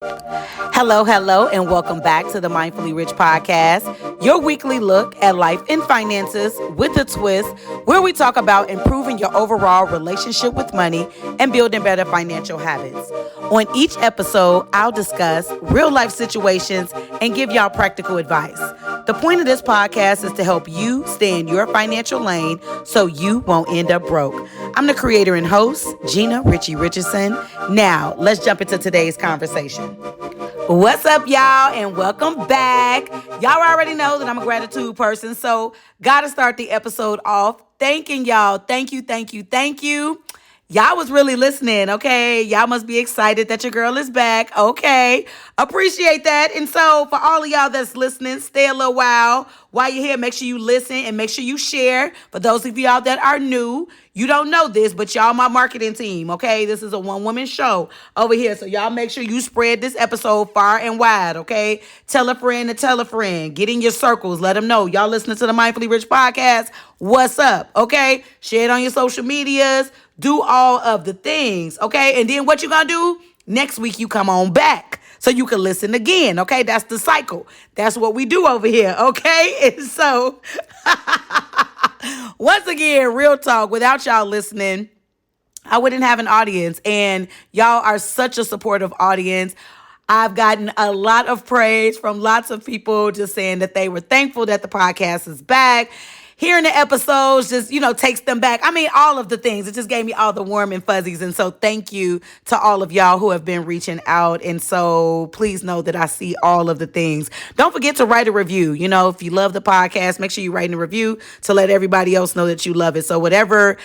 Hello, and welcome back to the Mindfully Rich podcast, your weekly look at life and finances with a twist, where we talk about improving your overall relationship with money and building better financial habits. On each episode, I'll discuss real life situations and give y'all practical advice. The point of this podcast is to help you stay in your financial lane so you won't end up broke. I'm the creator and host, Gina RichE Richardson. Now, let's jump into today's conversation. What's up, y'all, and welcome back. Y'all already know that I'm a gratitude person, so gotta start the episode off thanking y'all. Thank you. Y'all was really listening, okay? Y'all must be excited that your girl is back, okay? Appreciate that. And so for all of y'all that's listening, stay a little while you're here. Make sure you listen and make sure you share. For those of y'all that are new, you don't know this, but y'all my marketing team, okay? This is a one-woman show over here. So y'all make sure you spread this episode far and wide, okay? Tell a friend to tell a friend. Get in your circles. Let them know. Y'all listening to the Mindfully Rich podcast. What's up, okay? Share it on your social medias. Do all of the things, okay? And then what you gonna do? Next week you come on back so you can listen again, okay? That's the cycle. That's what we do over here, okay? And so, once again, real talk, without y'all listening, I wouldn't have an audience. And y'all are such a supportive audience. I've gotten a lot of praise from lots of people just saying that they were thankful that the podcast is back. Hearing the episodes just, takes them back. I mean, all of the things. It just gave me all the warm and fuzzies. And so thank you to all of y'all who have been reaching out. And so please know that I see all of the things. Don't forget to write a review. If you love the podcast, make sure you write a review to let everybody else know that you love it. So whatever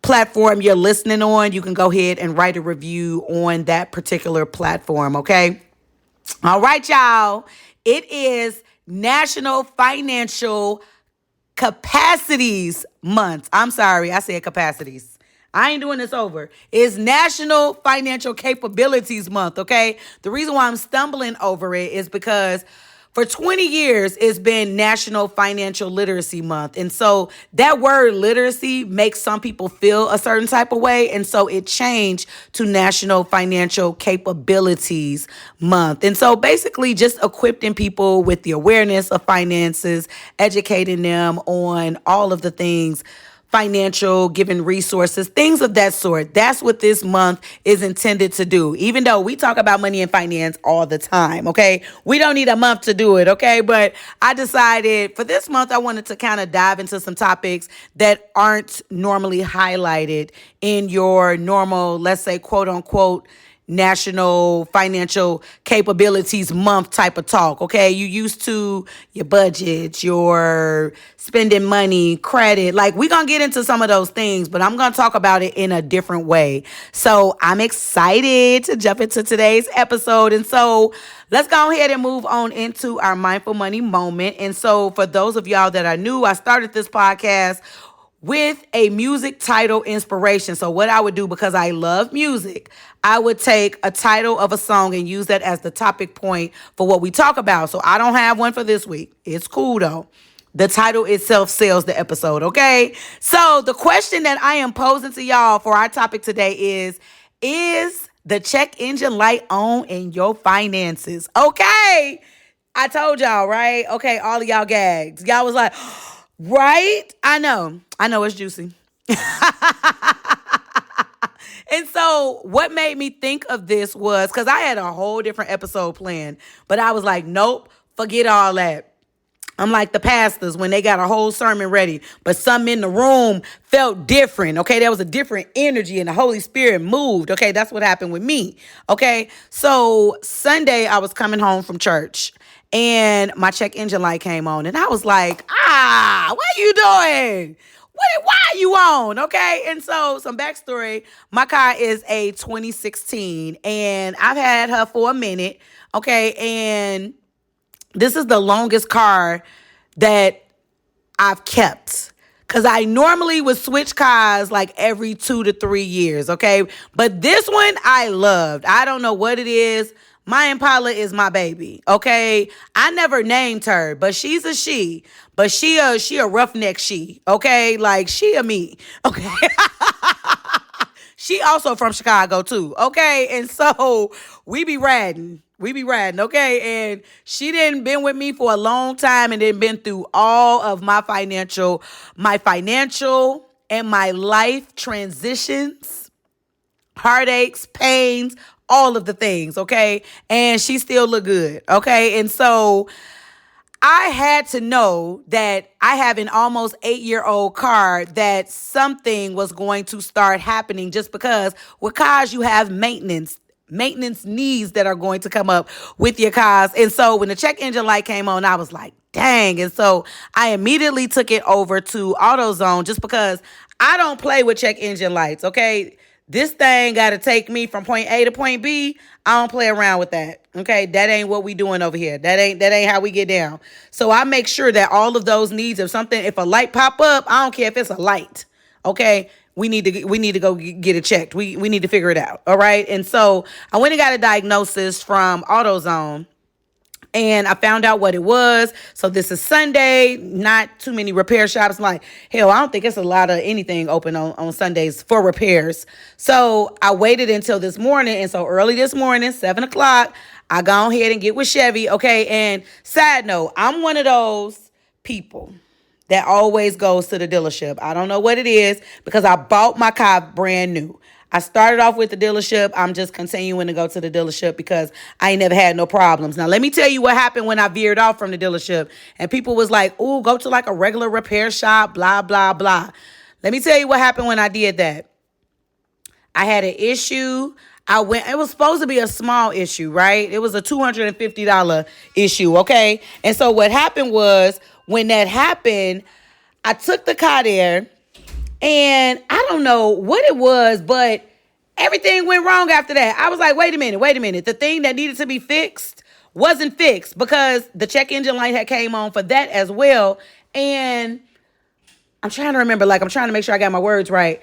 platform you're listening on, you can go ahead and write a review on that particular platform, okay? All right, y'all. It is National Financial Capacities Month. I'm sorry, I said capacities. I ain't doing this over. It's National Financial Capabilities Month, okay? The reason why I'm stumbling over it is because for 20 years, it's been National Financial Literacy Month. And so that word literacy makes some people feel a certain type of way. And so it changed to National Financial Capabilities Month. And so basically just equipping people with the awareness of finances, educating them on all of the things financial, giving resources, things of that sort. That's what this month is intended to do. Even though we talk about money and finance all the time, okay? We don't need a month to do it, okay? But I decided for this month, I wanted to kind of dive into some topics that aren't normally highlighted in your normal, let's say, quote unquote, National Financial Capabilities Month type of talk, okay? You used to your budget, your spending money, credit. Like, we're going to get into some of those things, but I'm going to talk about it in a different way. So I'm excited to jump into today's episode. And so let's go ahead and move on into our Mindful Money moment. And so for those of y'all that are new, I started this podcast with a music title inspiration. So what I would do, because I love music, I would take a title of a song and use that as the topic point for what we talk about. So I don't have one for this week. It's cool though. The title itself sells the episode, okay? So the question that I am posing to y'all for our topic today is the check engine light on in your finances? Okay. I told y'all, right? Okay, all of y'all gags. Y'all was like, right? I know it's juicy. And so what made me think of this was because I had a whole different episode planned, but I was like, nope, forget all that. I'm like the pastors when they got a whole sermon ready, but something in the room felt different, okay? There was a different energy and the Holy Spirit moved, okay? That's what happened with me, okay? So Sunday, I was coming home from church and my check engine light came on and I was like, what are you doing? Why are you on? Okay. And so some backstory, my car is a 2016 and I've had her for a minute. Okay. And this is the longest car that I've kept. Because I normally would switch cars like every 2 to 3 years. Okay. But this one I loved. I don't know what it is. My Impala is my baby, okay? I never named her, but she's a she. But she a roughneck she, okay? Like, she a me, okay? She also from Chicago, too, okay? And so we be riding. We be riding, okay? And she didn't been with me for a long time and then been through all of my financial and my life transitions, heartaches, pains, all of the things, okay? And she still look good, okay? And so I had to know that I have an almost 8-year-old car that something was going to start happening just because with cars you have maintenance needs that are going to come up with your cars. And so when the check engine light came on, I was like, dang. And so I immediately took it over to AutoZone just because I don't play with check engine lights, okay? This thing got to take me from point A to point B. I don't play around with that. Okay, that ain't what we doing over here. That ain't how we get down. So I make sure that all of those needs, if a light pop up, I don't care if it's a light. Okay, we need to go get it checked. We need to figure it out. All right, and so I went and got a diagnosis from AutoZone. And I found out what it was. So this is Sunday, not too many repair shops. Like, hell, I don't think it's a lot of anything open on Sundays for repairs. So I waited until this morning. And so early this morning, 7 o'clock, I go ahead and get with Chevy. Okay. And side note, I'm one of those people that always goes to the dealership. I don't know what it is because I bought my car brand new. I started off with the dealership. I'm just continuing to go to the dealership because I ain't never had no problems. Now, let me tell you what happened when I veered off from the dealership. And people was like, ooh, go to like a regular repair shop, blah, blah, blah. Let me tell you what happened when I did that. I had an issue. It was supposed to be a small issue, right? It was a $250 issue, okay? And so what happened was when that happened, I took the car there. And I don't know what it was, but everything went wrong after that. I was like, wait a minute. The thing that needed to be fixed wasn't fixed because the check engine light had came on for that as well. And I'm trying to remember, I'm trying to make sure I got my words right.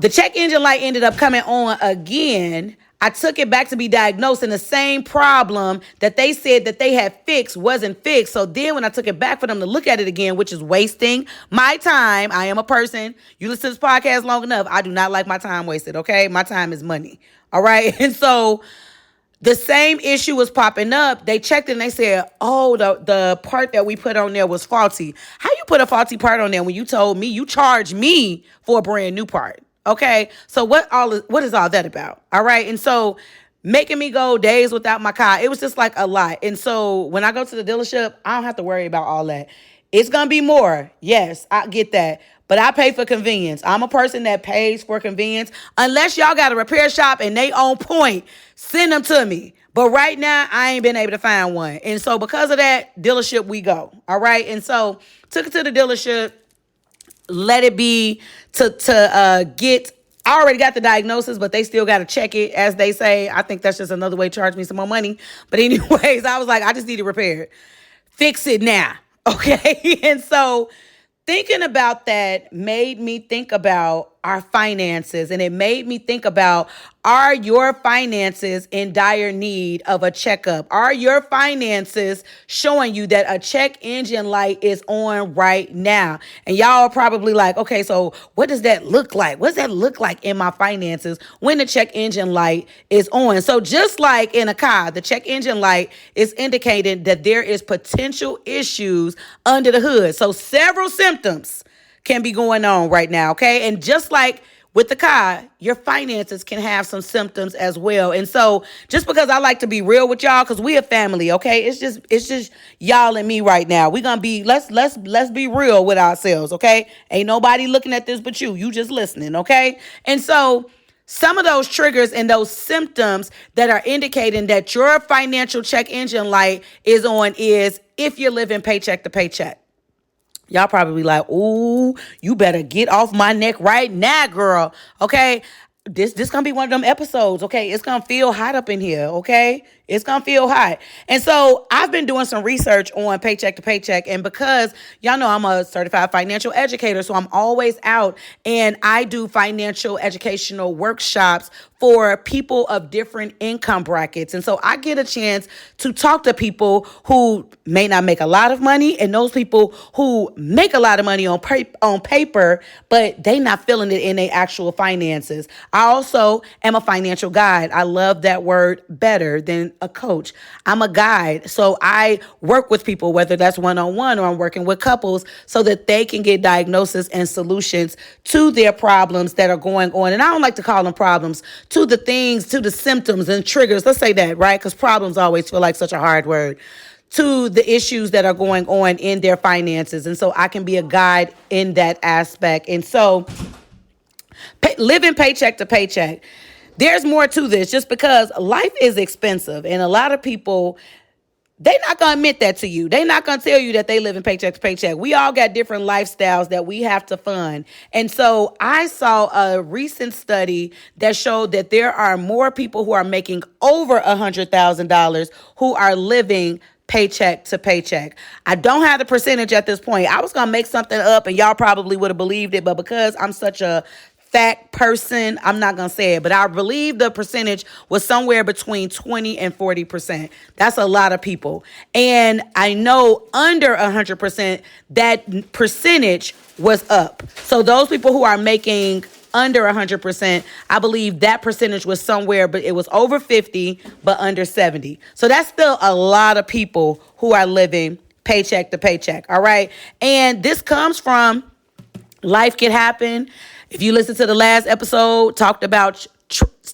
The check engine light ended up coming on again. I took it back to be diagnosed, and the same problem that they said that they had fixed wasn't fixed. So then when I took it back for them to look at it again, which is wasting my time. I am a person. You listen to this podcast long enough. I do not like my time wasted, okay? My time is money, all right? And so the same issue was popping up. They checked it and they said, oh, the part that we put on there was faulty. How you put a faulty part on there when you told me you charged me for a brand new part? Okay, so what is all that about? All right, and so making me go days without my car, it was just like a lot. And so when I go to the dealership, I don't have to worry about all that. It's gonna be more. Yes, I get that. But I pay for convenience. I'm a person that pays for convenience. Unless y'all got a repair shop and they on point, send them to me. But right now, I ain't been able to find one. And so because of that, dealership we go. All right, and so took it to the dealership. Let it be to get. I already got the diagnosis, but they still got to check it, as they say. I think that's just another way to charge me some more money. But anyways, I was like, I just need it repaired. Fix it now, okay? And so thinking about that made me think about our finances, and it made me think about, are your finances in dire need of a checkup? Are your finances showing you that a check engine light is on right now? And y'all are probably like, okay, so what does that look like? What does that look like in my finances when the check engine light is on? So just like in a car, the check engine light is indicating that there is potential issues under the hood. So several symptoms can be going on right now, okay? And just like with the car, your finances can have some symptoms as well. And so just because I like to be real with y'all, because we a family, okay? It's just y'all and me right now. We're gonna be, let's be real with ourselves, okay? Ain't nobody looking at this but you. You just listening, okay? And so some of those triggers and those symptoms that are indicating that your financial check engine light is on is if you're living paycheck to paycheck. Y'all probably like, ooh, you better get off my neck right now, girl. Okay, this gonna be one of them episodes. Okay, it's gonna feel hot up in here. Okay, it's gonna feel hot. And so I've been doing some research on paycheck to paycheck, and because y'all know I'm a certified financial educator, so I'm always out and I do financial educational workshops for people of different income brackets. And so I get a chance to talk to people who may not make a lot of money and those people who make a lot of money on paper, but they not feeling it in their actual finances. I also am a financial guide. I love that word better than a coach. I'm a guide. So I work with people, whether that's one-on-one or I'm working with couples, so that they can get diagnosis and solutions to their problems that are going on. And I don't like to call them problems, to the things, to the symptoms and triggers. Let's say that, right? Because problems always feel like such a hard word. To the issues that are going on in their finances. And so I can be a guide in that aspect. And so living paycheck to paycheck, there's more to this, just because life is expensive. And a lot of people, they're not going to admit that to you. They're not going to tell you that they live in paycheck to paycheck. We all got different lifestyles that we have to fund. And so I saw a recent study that showed that there are more people who are making over $100,000 who are living paycheck to paycheck. I don't have the percentage at this point. I was going to make something up and y'all probably would have believed it, but because I'm such a fact person, I'm not going to say it, but I believe the percentage was somewhere between 20 and 40%. That's a lot of people. And I know under 100%, that percentage was up. So those people who are making under 100%, I believe that percentage was somewhere, but it was over 50, but under 70. So that's still a lot of people who are living paycheck to paycheck. All right. And this comes from life can happen. If you listen to the last episode, talked about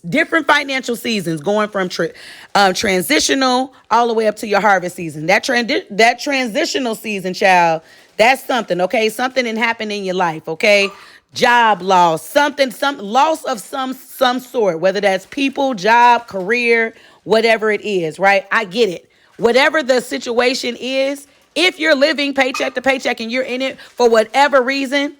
different financial seasons, going from transitional all the way up to your harvest season. That transitional season, child, that's something, okay? Something that happened in your life, okay? Job loss, some loss of some sort, whether that's people, job, career, whatever it is, right? I get it. Whatever the situation is, if you're living paycheck to paycheck and you're in it for whatever reason,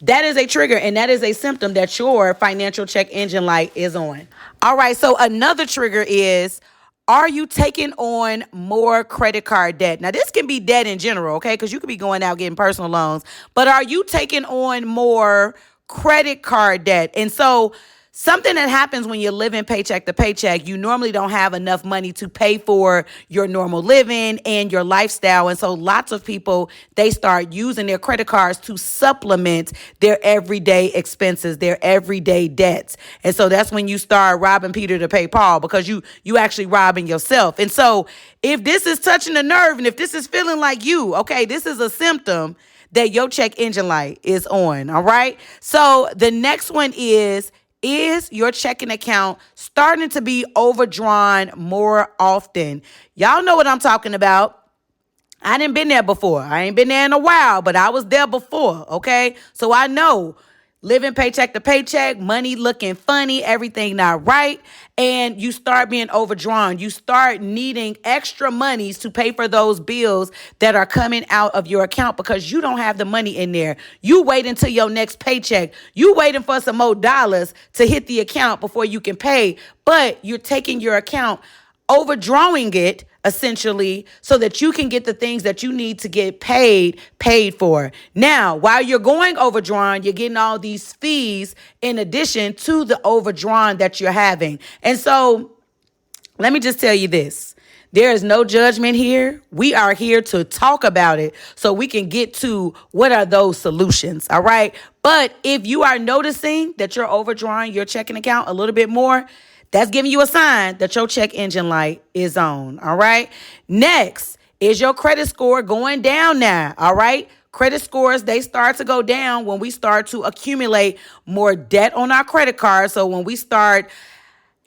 that is a trigger, and that is a symptom that your financial check engine light is on. All right, so another trigger is, are you taking on more credit card debt? Now, this can be debt in general, okay, because you could be going out getting personal loans, but are you taking on more credit card debt? And so something that happens when you're living paycheck to paycheck, you normally don't have enough money to pay for your normal living and your lifestyle. And so lots of people, they start using their credit cards to supplement their everyday expenses, their everyday debts. And so that's when you start robbing Peter to pay Paul, because you actually robbing yourself. And so if this is touching a nerve and if this is feeling like you, okay, this is a symptom that your check engine light is on. All right. So the next one is your checking account starting to be overdrawn more often? Y'all know what I'm talking about. I didn't been there before. I ain't been there in a while, but I was there before, okay? So I know living paycheck to paycheck, money looking funny, everything not right, and you start being overdrawn. You start needing extra monies to pay for those bills that are coming out of your account because you don't have the money in there. You wait until your next paycheck. You waiting for some more dollars to hit the account before you can pay, but you're taking your account, overdrawing it essentially so that you can get the things that you need to get paid for. Now, while you're going overdrawn, you're getting all these fees in addition to the overdrawn that you're having. And so let me just tell you this. There is no judgment here. We are here to talk about it so we can get to what are those solutions. All right. But if you are noticing that you're overdrawing your checking account a little bit more, that's giving you a sign that your check engine light is on. All right. Next, is your credit score going down now? All right. Credit scores, they start to go down when we start to accumulate more debt on our credit cards. So when we start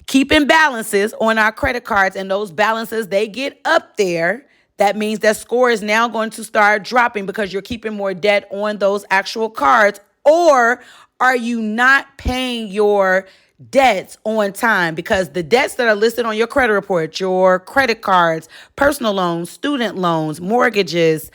keeping balances on our credit cards and those balances, they get up there, that means that score is now going to start dropping because you're keeping more debt on those actual cards. Or are you not paying your debts on time? Because the debts that are listed on your credit report, your credit cards, personal loans, student loans, mortgages,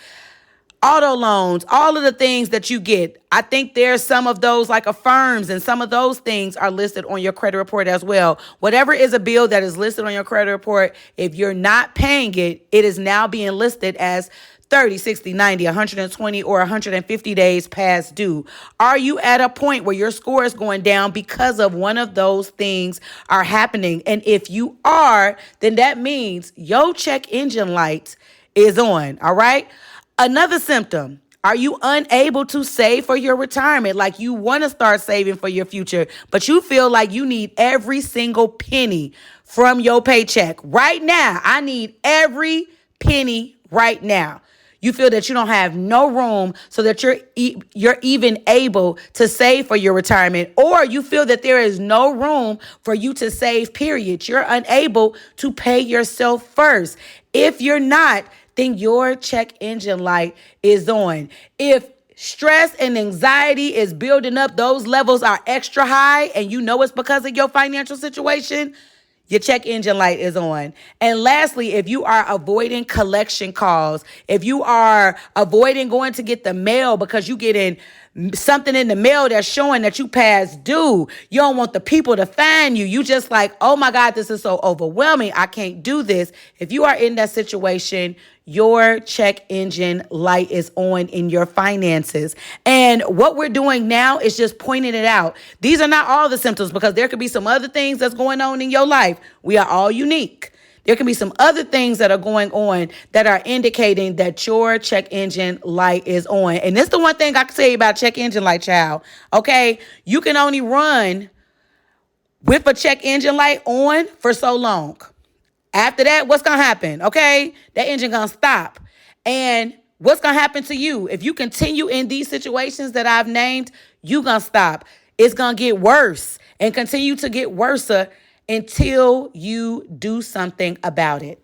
auto loans, all of the things that you get, I think there's some of those like affirms, and some of those things are listed on your credit report as well. Whatever is a bill that is listed on your credit report, if you're not paying it, it is now being listed as 30, 60, 90, 120, or 150 days past due. Are you at a point where your score is going down because of one of those things are happening? And if you are, then that means your check engine light is on. All right. Another symptom, Are you unable to save for your retirement? Like you want to start saving for your future, but you feel like you need every single penny from your paycheck right now. I need every penny right now. You feel that you don't have no room so that you're even able to save for your retirement, or you feel that there is no room for you to save, period. You're unable to pay yourself first. If you're not, then your check engine light is on. If stress and anxiety is building up, those levels are extra high, and you know it's because of your financial situation, your check engine light is on. And lastly, if you are avoiding collection calls, if you are avoiding going to get the mail because you get in something in the mail that's showing that you passed due, you don't want the people to find you. You just like, oh my God, this is so overwhelming. I can't do this. If you are in that situation, your check engine light is on in your finances. And what we're doing now is just pointing it out. These are not all the symptoms, because there could be some other things that's going on in your life. We are all unique. There can be some other things that are going on that are indicating that your check engine light is on. And this is the one thing I can tell you about check engine light, child. Okay, you can only run with a check engine light on for so long. After that, what's going to happen? Okay, that engine going to stop. And what's going to happen to you? If you continue in these situations that I've named, you going to stop. It's going to get worse and continue to get worse until you do something about it.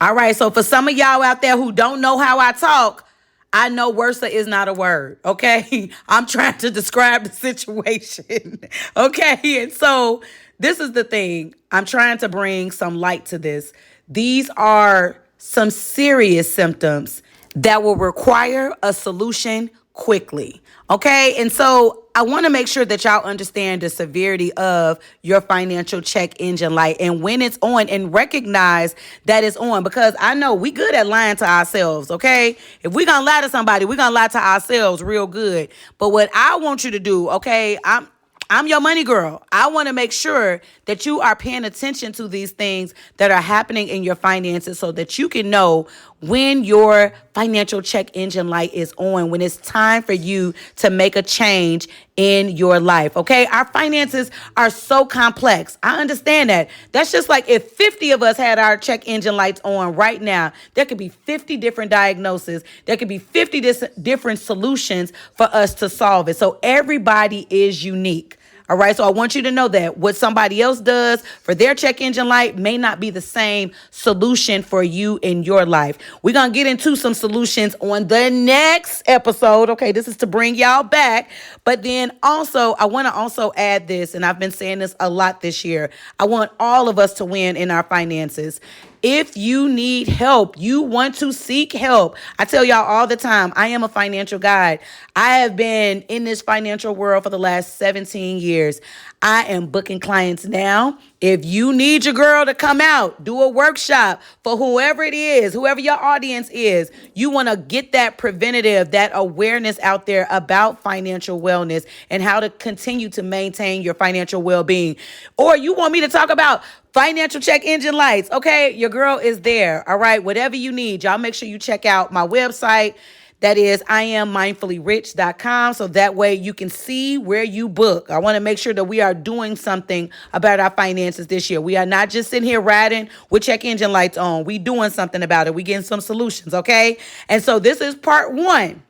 All right, so for some of y'all out there who don't know how I talk, I know worse is not a word, okay? I'm trying to describe the situation, okay? And so this is the thing. I'm trying to bring some light to this. These are some serious symptoms that will require a solution quickly, okay? And so I want to make sure that y'all understand the severity of your financial check engine light and when it's on, and recognize that it's on, because I know we good at lying to ourselves, okay? If we're going to lie to somebody, we're going to lie to ourselves real good. But what I want you to do, okay, I'm your money girl. I want to make sure that you are paying attention to these things that are happening in your finances so that you can know when your financial check engine light is on, when it's time for you to make a change in your life, okay? Our finances are so complex. I understand that. That's just like if 50 of us had our check engine lights on right now, there could be 50 different diagnoses. There could be 50 different solutions for us to solve it. So everybody is unique. All right, so I want you to know that what somebody else does for their check engine light may not be the same solution for you in your life. We're going to get into some solutions on the next episode. Okay, this is to bring y'all back. But then also, I want to also add this, and I've been saying this a lot this year. I want all of us to win in our finances. If you need help, you want to seek help. I tell y'all all the time, I am a financial guide. I have been in this financial world for the last 17 years. I am booking clients now. If you need your girl to come out, do a workshop for whoever it is, whoever your audience is, you want to get that preventative, that awareness out there about financial wellness and how to continue to maintain your financial well-being. Or you want me to talk about financial check engine lights. Okay, your girl is there. All right, whatever you need, y'all make sure you check out my website. That is IamMindfullyRich.com. So that way you can see where you book. I want to make sure that we are doing something about our finances this year. We are not just sitting here riding with check engine lights on. We doing something about it. We getting some solutions, okay? And so this is part 1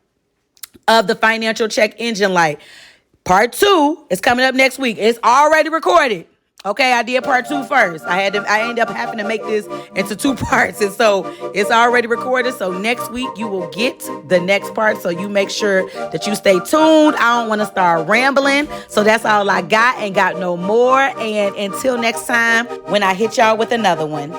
of the financial check engine light. Part 2 is coming up next week. It's already recorded. Okay, I did part 2 first. I ended up having to make this into 2 parts. And so it's already recorded. So next week you will get the next part. So you make sure that you stay tuned. I don't want to start rambling. So that's all I got, and got no more. And until next time, when I hit y'all with another one.